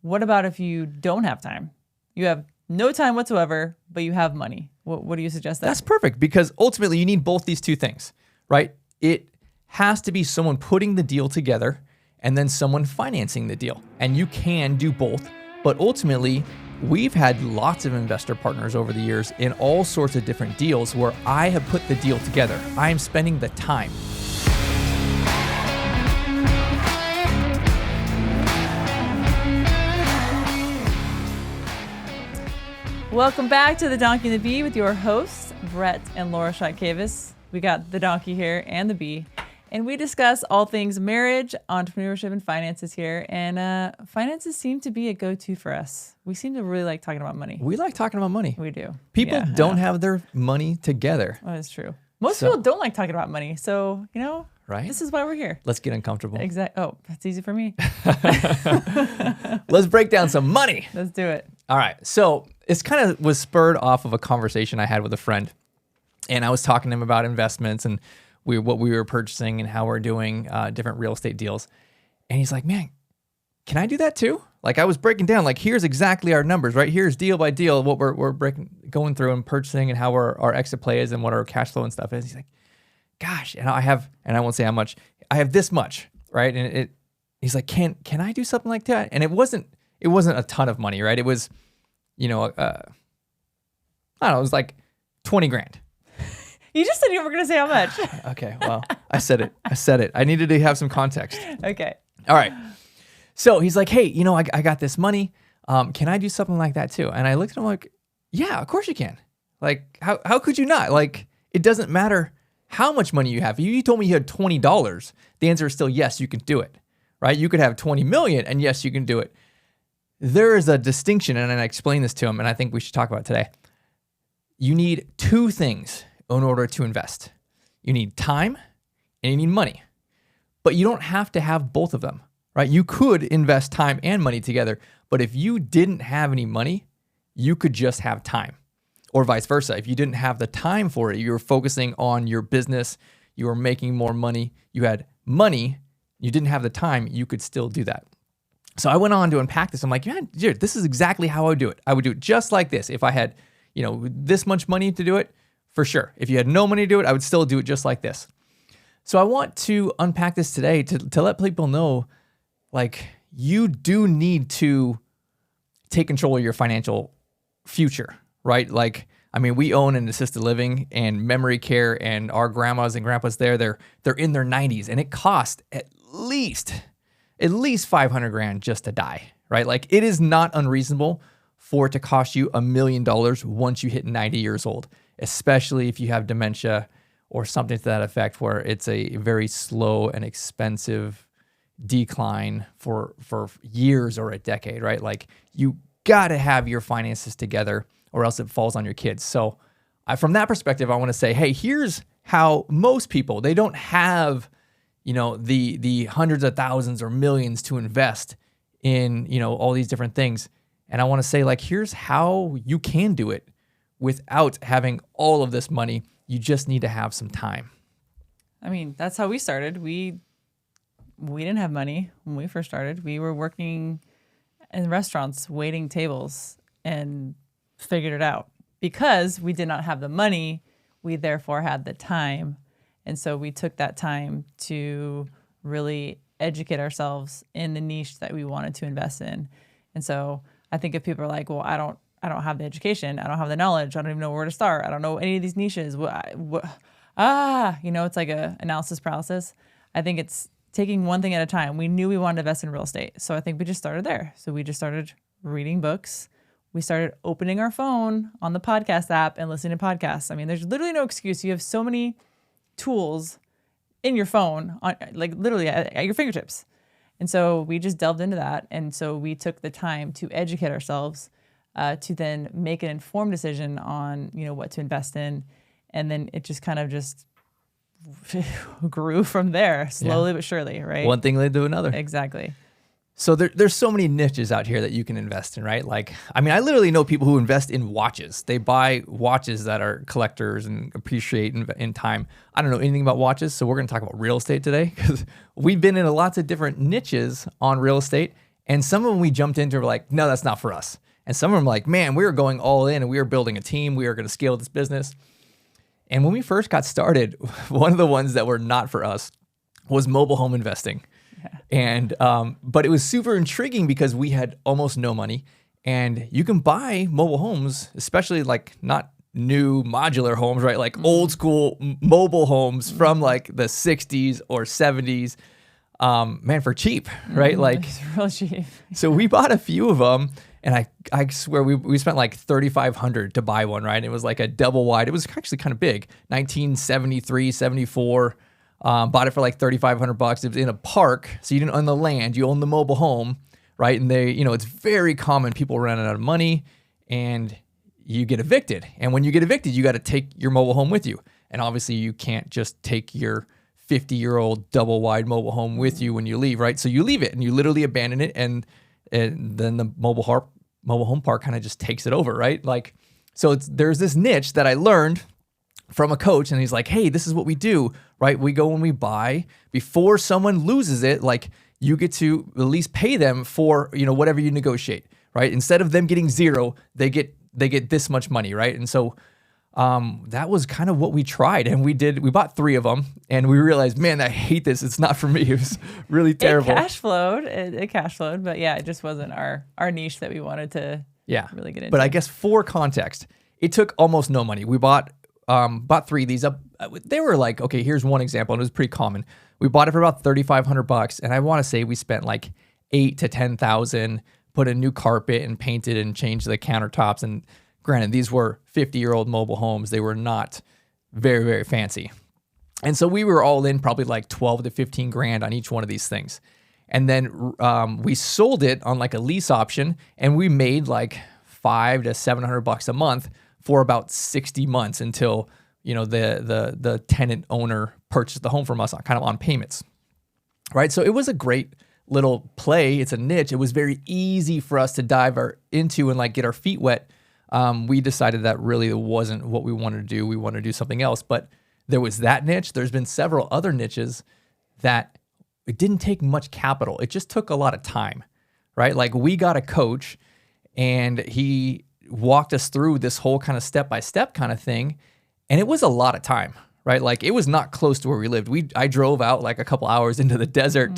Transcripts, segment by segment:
what about if you don't have time? You have no time whatsoever, but you have money. What do you suggest that? That's perfect, because ultimately you need both these two things, right? It has to be someone putting the deal together and then someone financing the deal. And you can do both, but ultimately we've had lots of investor partners over the years in all sorts of different deals where I have put the deal together. I am spending the time. Welcome back to The Donkey and the Bee with your hosts, Brett and Laura Shotkavis. We got the donkey here and the bee, and we discuss all things marriage, entrepreneurship, and finances here. And finances seem to be a go-to for us. We seem to really like talking about money. We like talking about money. We do. People don't have their money together. Oh, that's true. Most people don't like talking about money. So, right? This is why we're here. Let's get uncomfortable. Exactly. Oh, that's easy for me. Let's break down some money. Let's do it. All right. So it's kind of was spurred off of a conversation I had with a friend. And I was talking to him about investments and what we were purchasing and how we're doing different real estate deals. And he's like, man, can I do that too? Like I was breaking down, like here's exactly our numbers, right? Here's deal by deal, what we're going through and purchasing and how our exit play is and what our cash flow and stuff is. He's like, gosh, and I won't say how much, I have this much, right? And he's like, can I do something like that? And it wasn't a ton of money, right? It was, I don't know, it was like 20 grand. You just said you were going to say how much. Okay, well, I said it. I needed to have some context. Okay. All right. So he's like, hey, I got this money. Can I do something like that too? And I looked at him like, yeah, of course you can. Like, how could you not? Like, it doesn't matter how much money you have. If you told me you had $20, the answer is still yes, you can do it, right? You could have 20 million and yes, you can do it. There is a distinction, and I explained this to him, and I think we should talk about it today. You need two things in order to invest. You need time and you need money, but you don't have to have both of them, right? You could invest time and money together, but if you didn't have any money, you could just have time, or vice versa. If you didn't have the time for it, you were focusing on your business, you were making more money, you had money, you didn't have the time, you could still do that. So I went on to unpack this. I'm like, yeah, dude, this is exactly how I would do it. I would do it just like this. If I had, this much money to do it, for sure. If you had no money to do it, I would still do it just like this. So I want to unpack this today to let people know, like, you do need to take control of your financial future, right? Like, I mean, we own an assisted living and memory care, and our grandmas and grandpas they're in their 90s, and it costs at least 500 grand just to die, right? Like, it is not unreasonable for it to cost you $1 million once you hit 90 years old, especially if you have dementia or something to that effect, where it's a very slow and expensive decline for years or a decade, right? Like, you got to have your finances together or else it falls on your kids. So from that perspective, I want to say, hey, here's how most people, they don't have, the hundreds of thousands or millions to invest in, all these different things. And I want to say, like, here's how you can do it without having all of this money. You just need to have some time. I mean, that's how we started. We didn't have money when we first started. We were working in restaurants, waiting tables, and figured it out. Because we did not have the money, we therefore had the time. And so we took that time to really educate ourselves in the niche that we wanted to invest in. And so I think if people are like, well, I don't have the education, I don't have the knowledge, I don't even know where to start, I don't know any of these niches, it's like a analysis paralysis. I think it's taking one thing at a time. We knew we wanted to invest in real estate, so I think we just started there. So we just started reading books. We started opening our phone on the podcast app and listening to podcasts. I mean, there's literally no excuse. You have so many tools in your phone, like literally at your fingertips. And so we just delved into that. And so we took the time to educate ourselves to then make an informed decision on, what to invest in. And then it just kind of just grew from there, slowly but surely, right? One thing led to another. Exactly. So there's so many niches out here that you can invest in, right? Like, I mean, I literally know people who invest in watches. They buy watches that are collectors and appreciate in time. I don't know anything about watches, so we're going to talk about real estate today because we've been in lots of different niches on real estate, And some of them we jumped into were like, no, that's not for us. And some of them like, man, we were going all in and we were building a team. We were going to scale this business. And when we first got started, one of the ones that were not for us was mobile home investing. And, but it was super intriguing because we had almost no money, and you can buy mobile homes, especially like not new modular homes, right? Like old school mobile homes from like the 60s or 70s, man, for cheap, right? Like It's real cheap. so we bought a few of them, and I swear we spent like $3,500 to buy one, right? And it was like a double wide. It was actually kind of big, 1973, 74. Bought it for like $3,500. It was in a park, so you didn't own the land, you own the mobile home, right? And they, it's very common. People running out of money, and you get evicted. And when you get evicted, you got to take your mobile home with you. And obviously, you can't just take your 50-year-old double wide mobile home with you when you leave, right? So you leave it and you literally abandon it, and then the mobile home park kind of just takes it over, right? Like, so there's this niche that I learned from a coach, and he's like, hey, this is what we do, right? We go when we buy, before someone loses it, like you get to at least pay them for, whatever you negotiate, right? Instead of them getting zero, they get this much money, right? And so that was kind of what we tried, and we bought 3 of them, and we realized, man, I hate this. It's not for me. It was really terrible. It cash flowed, but yeah, it just wasn't our niche that we wanted to really get into. But I guess for context, it took almost no money. We bought 3 of these up. They were like, okay, here's one example, and it was pretty common. We bought it for about $3,500, and I want to say we spent like $8,000 to $10,000, put a new carpet and painted and changed the countertops. And granted, these were 50-year-old mobile homes. They were not very, very fancy. And so we were all in probably like 12 to 15 grand on each one of these things. And then we sold it on like a lease option, and we made like $500 to $700 a month for about 60 months until, the tenant owner purchased the home from us kind of on payments, right? So it was a great little play. It's a niche. It was very easy for us to dive into and like get our feet wet. We decided that really wasn't what we wanted to do. We wanted to do something else, but there was that niche. There's been several other niches that it didn't take much capital. It just took a lot of time, right? Like we got a coach, and he walked us through this whole kind of step-by-step kind of thing. And it was a lot of time, right? Like it was not close to where we lived. I drove out like a couple hours into the desert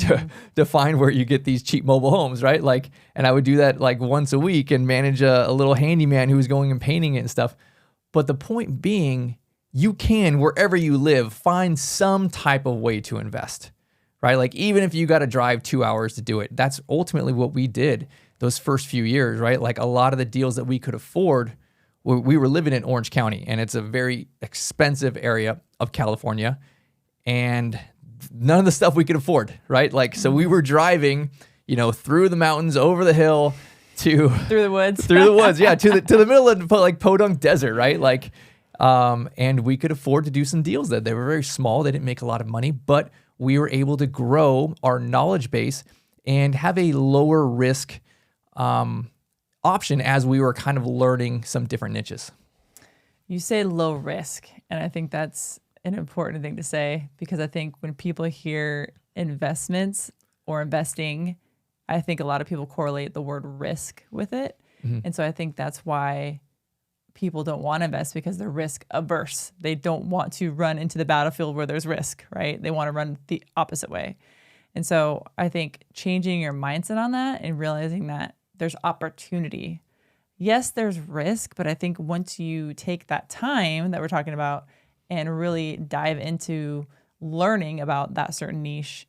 to find where you get these cheap mobile homes, right? Like, and I would do that like once a week and manage a little handyman who was going and painting it and stuff. But the point being, you can, wherever you live, find some type of way to invest, right? Like even if you got to drive 2 hours to do it, that's ultimately what we did those first few years, right? Like a lot of the deals that we could afford, we were living in Orange County, and it's a very expensive area of California, and none of the stuff we could afford, right? Like, so we were driving, through the mountains, over the hill to through the woods, yeah, to the middle of like Podunk Desert, right? Like, and we could afford to do some deals that they were very small. They didn't make a lot of money, but we were able to grow our knowledge base and have a lower risk option as we were kind of learning some different niches. You say low risk, and I think that's an important thing to say, because I think when people hear investments or investing, I think a lot of people correlate the word risk with it. Mm-hmm. And so I think that's why people don't want to invest, because they're risk averse. They don't want to run into the battlefield where there's risk, right? They want to run the opposite way. And so I think changing your mindset on that and realizing that there's opportunity. Yes, there's risk, but I think once you take that time that we're talking about and really dive into learning about that certain niche,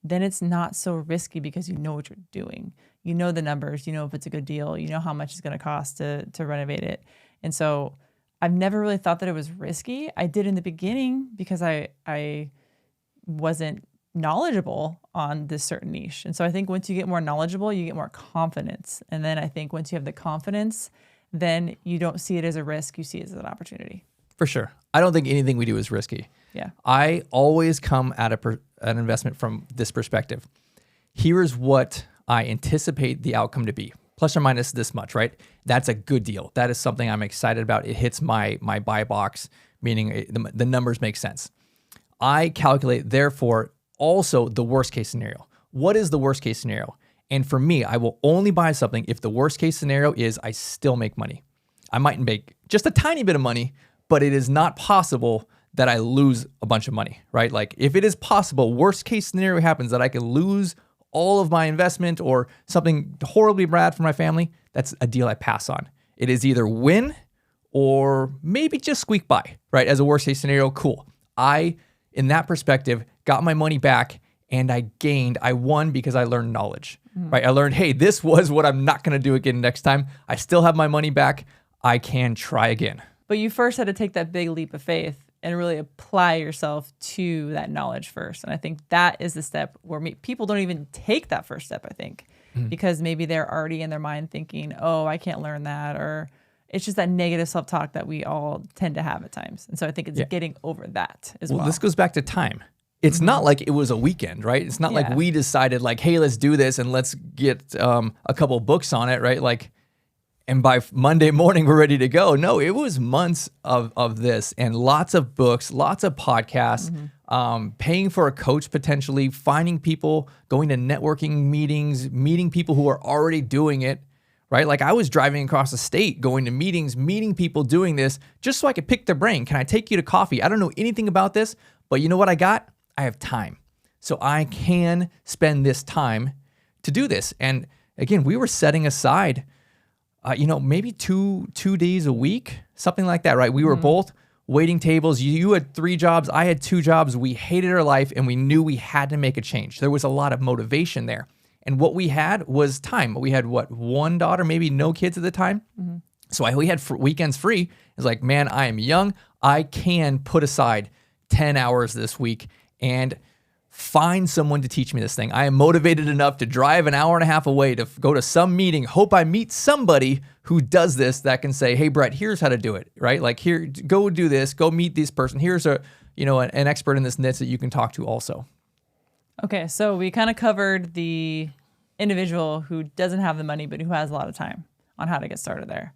then it's not so risky, because you know what you're doing. You know the numbers, you know if it's a good deal, you know how much it's going to cost to renovate it. And so I've never really thought that it was risky. I did in the beginning because I wasn't knowledgeable on this certain niche. And so I think once you get more knowledgeable, you get more confidence. And then I think once you have the confidence, then you don't see it as a risk, you see it as an opportunity. For sure. I don't think anything we do is risky. Yeah. I always come at an investment from this perspective. Here's what I anticipate the outcome to be, plus or minus this much, right? That's a good deal. That is something I'm excited about. It hits my buy box, meaning the numbers make sense. I calculate, therefore, also the worst case scenario. What is the worst case scenario? And for me, I will only buy something if the worst case scenario is I still make money. I might make just a tiny bit of money, but it is not possible that I lose a bunch of money, right? Like if it is possible, worst case scenario happens that I can lose all of my investment or something horribly bad for my family, that's a deal I pass on. It is either win or maybe just squeak by, right? As a worst case scenario, cool. I, in that perspective, got my money back and I won because I learned knowledge, right? I learned, hey, this was what I'm not going to do again next time. I still have my money back. I can try again. But you first had to take that big leap of faith and really apply yourself to that knowledge first. And I think that is the step where people don't even take that first step, I think, because maybe they're already in their mind thinking, oh, I can't learn that, or it's just that negative self-talk that we all tend to have at times. And so I think it's getting over that as well. This goes back to time. It's not like it was a weekend, right? It's not like we decided like, hey, let's do this and let's get a couple books on it, right? Like, and by Monday morning, we're ready to go. No, it was months of this and lots of books, lots of podcasts, paying for a coach potentially, finding people, going to networking meetings, meeting people who are already doing it, right? Like I was driving across the state, going to meetings, meeting people doing this just so I could pick their brain. Can I take you to coffee? I don't know anything about this, but you know what I got? I have time. So I can spend this time to do this. And again, we were setting aside maybe two days a week, something like that, right? We were both waiting tables. You had 3 jobs. I had 2 jobs. We hated our life and we knew we had to make a change. There was a lot of motivation there. And what we had was time. We had one daughter, maybe no kids at the time. So we had weekends free. It's like, man, I am young. I can put aside 10 hours this week and find someone to teach me this thing. I am motivated enough to drive an hour and a half away to go to some meeting, hope I meet somebody who does this that can say, hey, Brett, here's how to do it, right? Like here, go do this, go meet this person. Here's an expert in this niche that you can talk to also. Okay, so we kind of covered the individual who doesn't have the money, but who has a lot of time on how to get started there.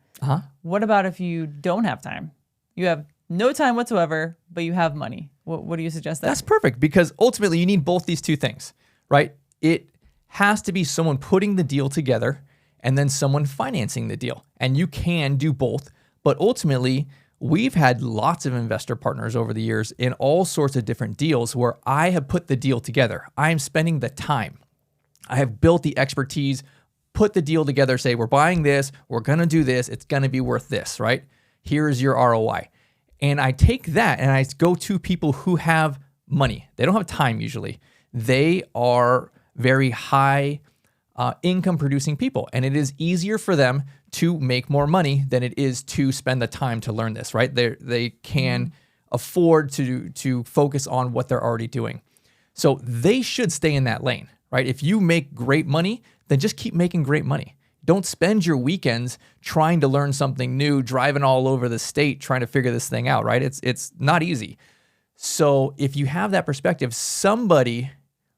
What about if you don't have time? You have no time whatsoever, but you have money. What do you suggest there? That's perfect because ultimately you need both these two things, right? It has to be someone putting the deal together and then someone financing the deal. And you can do both, but ultimately we've had lots of investor partners over the years in all sorts of different deals where I have put the deal together. I am spending the time. I have built the expertise, put the deal together, say, we're buying this, we're going to do this, it's going to be worth this, right? Here's your ROI. And I take that and I go to people who have money. They don't have time usually. They are very high income producing people. And it is easier for them to make more money than it is to spend the time to learn this, right? They can afford to focus on what they're already doing. So they should stay in that lane, right? If you make great money, then just keep making great money. Don't spend your weekends trying to learn something new, driving all over the state, trying to figure this thing out, right? It's not easy. So if you have that perspective, somebody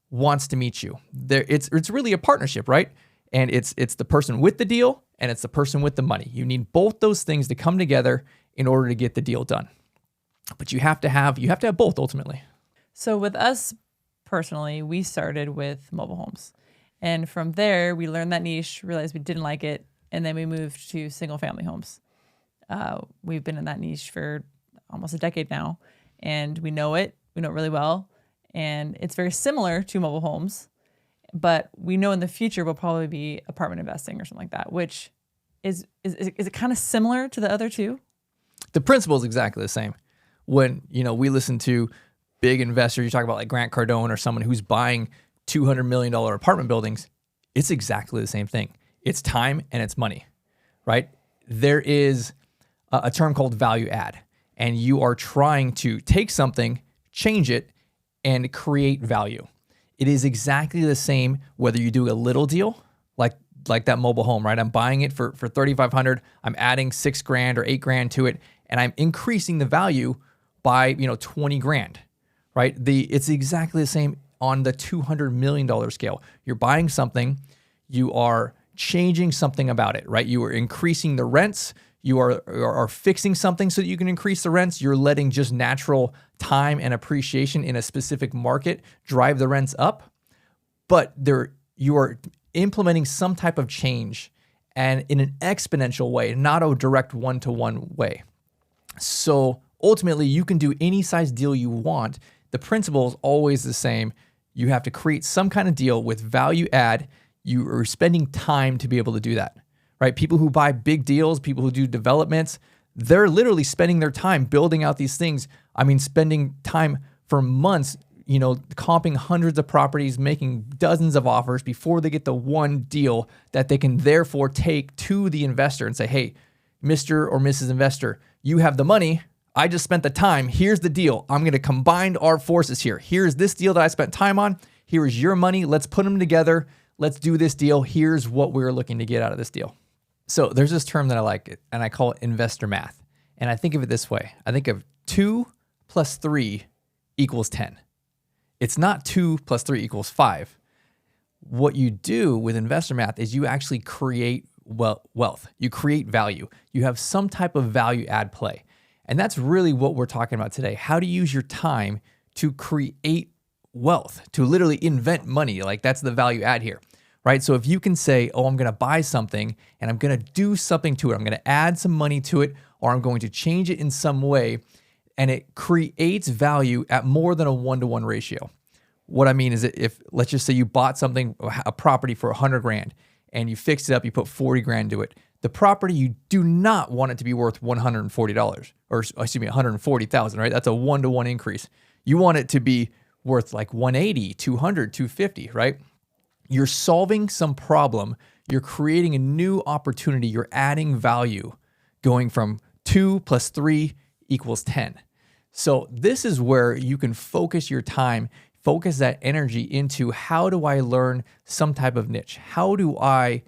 wants to meet you. It's really a partnership, right? And it's the person with the deal and it's the person with the money. You need both those things to come together in order to get the deal done. But you have to have both ultimately. So with us personally, we started with mobile homes. And from there, we learned that niche, realized we didn't like it, and then we moved to single-family homes. We've been in that niche for almost a decade now, and we know it really well, and it's very similar to mobile homes, but we know in the future will probably be apartment investing or something like that, which is it kind of similar to the other two? The principle is exactly the same. When we listen to big investors, you talk about like Grant Cardone or someone who's buying $200 million apartment buildings, it's exactly the same thing. It's time and it's money, right? There is a term called value add, and you are trying to take something, change it, and create value. It is exactly the same whether you do a little deal, like that mobile home, right? I'm buying it for $3,500. I'm adding $6,000 or $8,000 to it, and I'm increasing the value by $20,000, right? It's exactly the same on the $200 million scale. You're buying something, you are changing something about it, right? You are increasing the rents, you are fixing something so that you can increase the rents. You're letting just natural time and appreciation in a specific market drive the rents up. But you are implementing some type of change and in an exponential way, not a direct one-to-one way. So ultimately, you can do any size deal you want. The principle is always the same. You have to create some kind of deal with value add. You are spending time to be able to do that, right? People who buy big deals, people who do developments, they're literally spending their time building out these things. I mean, spending time for months, comping hundreds of properties, making dozens of offers before they get the one deal that they can therefore take to the investor and say, hey, Mr. or Mrs. Investor, you have the money. I just spent the time. Here's the deal. I'm going to combine our forces here. Here's this deal that I spent time on. Here is your money. Let's put them together. Let's do this deal. Here's what we're looking to get out of this deal. So there's this term that I like, and I call it investor math. And I think of it this way. I think of 2 plus 3 equals 10. It's not 2 plus 3 equals 5. What you do with investor math is you actually create wealth. You create value. You have some type of value add play. And that's really what we're talking about today. How to use your time to create wealth, to literally invent money. Like that's the value add here, right? So if you can say, oh, I'm going to buy something and I'm going to do something to it. I'm going to add some money to it, or I'm going to change it in some way, and it creates value at more than a 1-to-1 ratio. What I mean is that if, let's just say you bought something, a property for $100,000 and you fixed it up, you put $40,000 into it. The property, you do not want it to be worth $140 or excuse me, $140,000, right? That's a 1-to-1 increase. You want it to be worth like 180, 200, 250, right? You're solving some problem. You're creating a new opportunity. You're adding value, going from 2 plus 3 equals 10. So this is where you can focus your time, focus that energy into how do I learn some type of niche? How do I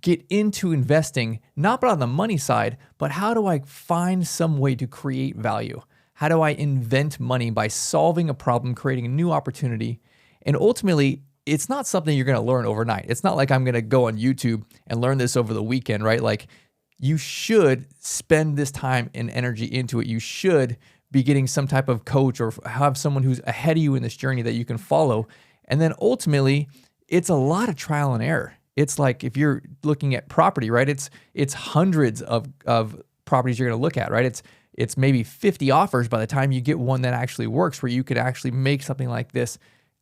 get into investing, not on the money side, but how do I find some way to create value? How do I invent money by solving a problem, creating a new opportunity? And ultimately, it's not something you're going to learn overnight. It's not like I'm going to go on YouTube and learn this over the weekend, right? Like you should spend this time and energy into it. You should be getting some type of coach or have someone who's ahead of you in this journey that you can follow. And then ultimately, it's a lot of trial and error. It's like if you're looking at property, right? It's hundreds of properties you're going to look at, right? It's maybe 50 offers by the time you get one that actually works, where you could actually make something like this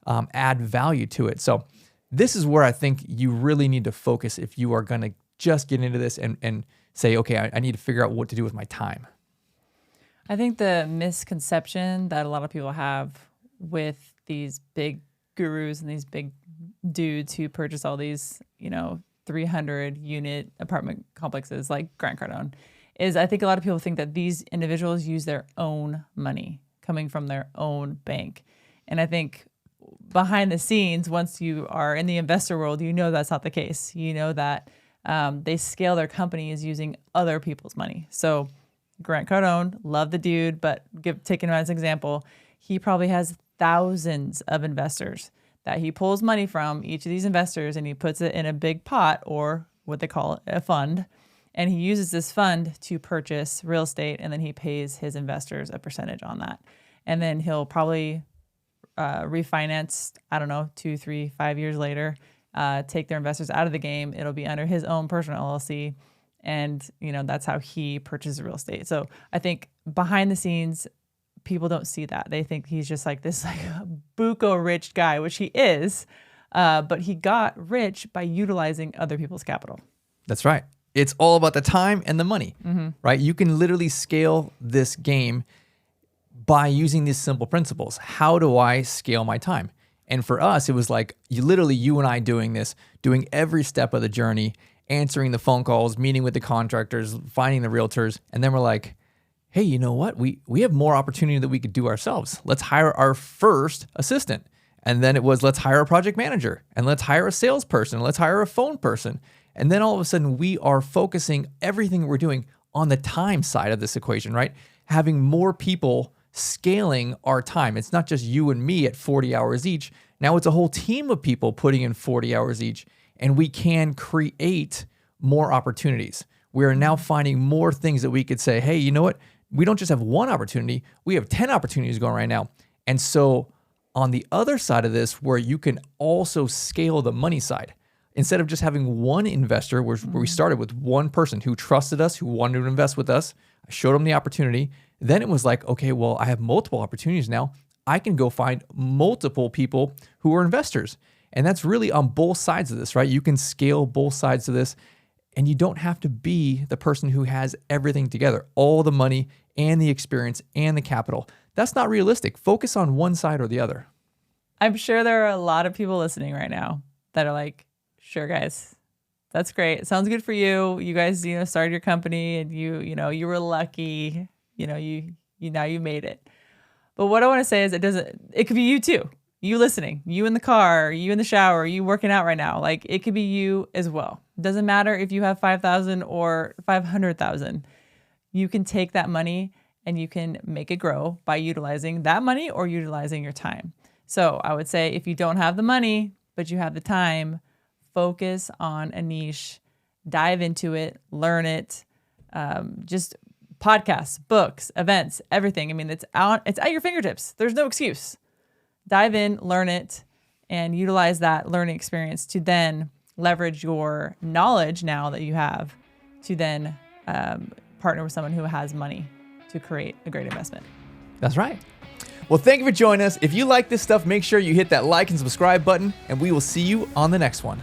add value to it. So this is where I think you really need to focus if you are going to just get into this and say, okay, I need to figure out what to do with my time. I think the misconception that a lot of people have with these big gurus and these big dudes who purchase all these, 300 unit apartment complexes like Grant Cardone is I think a lot of people think that these individuals use their own money coming from their own bank. And I think behind the scenes, once you are in the investor world, that's not the case. That they scale their companies using other people's money. So Grant Cardone, love the dude, but taking him as an example, he probably has thousands of investors that he pulls money from each of these investors and he puts it in a big pot, or what they call a fund. And he uses this fund to purchase real estate, and then he pays his investors a percentage on that. And then he'll probably refinance, 2, 3, 5 years later, take their investors out of the game. It'll be under his own personal LLC. And, that's how he purchases real estate. So I think behind the scenes, people don't see that. They think he's just like this buco rich guy, which he is. But he got rich by utilizing other people's capital. That's right. It's all about the time and the money, right? You can literally scale this game by using these simple principles. How do I scale my time? And for us, it was like you and I doing this, doing every step of the journey, answering the phone calls, meeting with the contractors, finding the realtors. And then we're like, hey, you know what? We have more opportunity that we could do ourselves. Let's hire our first assistant. And then it was, let's hire a project manager, and let's hire a salesperson, let's hire a phone person. And then all of a sudden we are focusing everything we're doing on the time side of this equation, right? Having more people scaling our time. It's not just you and me at 40 hours each. Now it's a whole team of people putting in 40 hours each, and we can create more opportunities. We are now finding more things that we could say, hey, you know what? We don't just have one opportunity. We have 10 opportunities going right now. And so on the other side of this, where you can also scale the money side, instead of just having one investor, where we started with one person who trusted us, who wanted to invest with us, I showed them the opportunity. Then it was like, okay, well, I have multiple opportunities now. I can go find multiple people who are investors. And that's really on both sides of this, right? You can scale both sides of this, and you don't have to be the person who has everything together, all the money and the experience and the capital. That's not realistic. Focus on one side or the other. I'm sure there are a lot of people listening right now that are like, sure, guys, that's great. It sounds good for you. You guys, started your company and you were lucky, you now you made it. But what I want to say is it could be you too. You listening, you in the car, you in the shower, you working out right now. Like, it could be you as well. It doesn't matter if you have 5,000 or 500,000. You can take that money and you can make it grow by utilizing that money or utilizing your time. So I would say, if you don't have the money, but you have the time, focus on a niche, dive into it, learn it. Just podcasts, books, events, everything. I mean, it's at your fingertips. There's no excuse. Dive in, learn it, and utilize that learning experience to then leverage your knowledge now that you have to then partner with someone who has money to create a great investment. That's right. Well, thank you for joining us. If you like this stuff, make sure you hit that like and subscribe button, and we will see you on the next one.